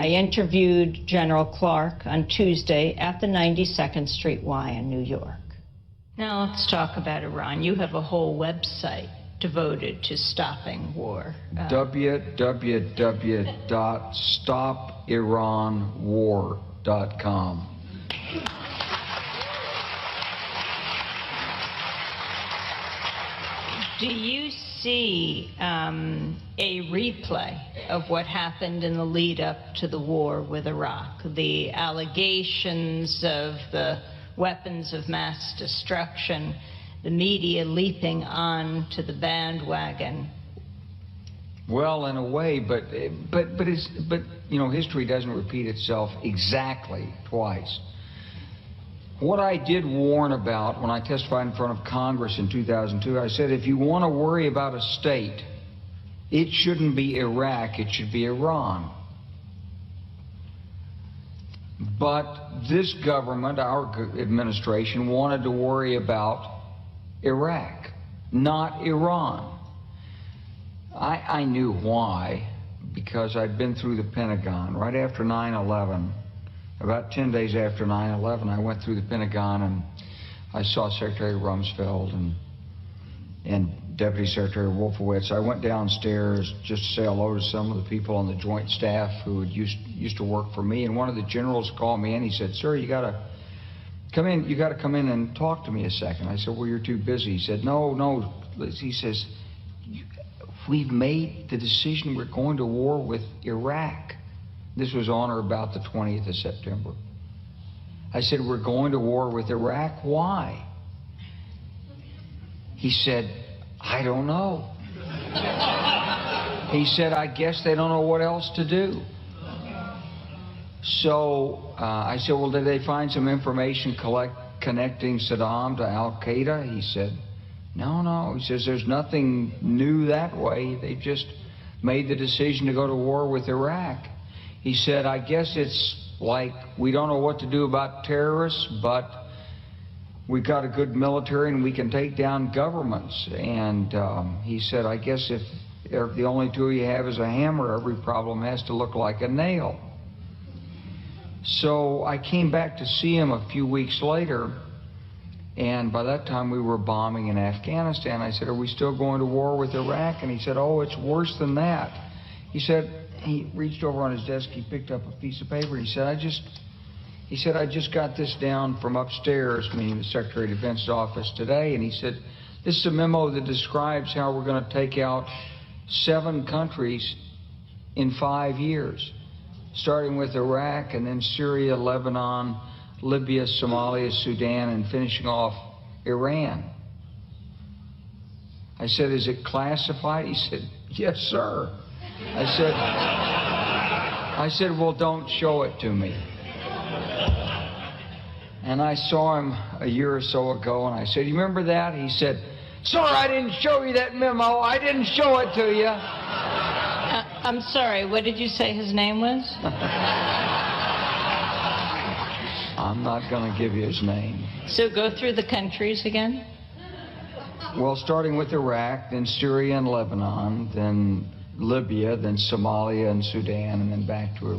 I interviewed General Clark on Tuesday at the 92nd Street Y in New York. Now let's talk about Iran. You have a whole website devoted to stopping war. www.stopiranwar.com. Do you see a replay of what happened in the lead up to the war with Iraq? The allegations of the weapons of mass destruction, the media leaping on to the bandwagon? Well, in a way, but you know, history doesn't repeat itself exactly twice. What I did warn about when I testified in front of Congress in 2002, I said, if you want to worry about a state, it shouldn't be Iraq, it should be Iran. But this government, our administration, wanted to worry about Iraq, not Iran. I knew why, because I'd been through the Pentagon right after 9/11. About 10 days after 9/11, I went through the Pentagon and I saw Secretary Rumsfeld and Deputy Secretary Wolfowitz. I went downstairs just to say hello to some of the people on the Joint Staff who had used to work for me, and one of the generals called me in. He said, "Sir, you got to come in. You got to come in and talk to me a second." I said, "Well, you're too busy." He said, "No." He says, "We've made the decision. We're going to war with Iraq." This was on or about the 20th of September. I said, "We're going to war with Iraq. Why?" He said, "I don't know." He said, "I guess they don't know what else to do." So I said, "Well, did they find some information connecting Saddam to Al-Qaeda?" He said, No. He says, "There's nothing new that way. They just made the decision to go to war with Iraq." He said, "I guess it's like we don't know what to do about terrorists, but we've got a good military and we can take down governments." And he said, "I guess if the only tool you have is a hammer, every problem has to look like a nail." So I came back to see him a few weeks later, and by that time we were bombing in Afghanistan. I said, "Are we still going to war with Iraq?" And he said, "Oh, it's worse than that." He said, he reached over on his desk, he picked up a piece of paper, he said, I just got this down from upstairs," meaning the Secretary of Defense's office today, and he said, "This is a memo that describes how we're going to take out 7 countries in 5 years, starting with Iraq and then Syria, Lebanon, Libya, Somalia, Sudan, and finishing off Iran." I said, "Is it classified?" He said, "Yes, sir." I said, "Well, don't show it to me." And I saw him a year or so ago, and I said, "You remember that?" He said, "Sir, I didn't show you that memo. I didn't show it to you." I'm sorry, what did you say his name was? I'm not going to give you his name. So go through the countries again? Well, starting with Iraq, then Syria and Lebanon, then Libya, then Somalia and Sudan, and then back to Iraq.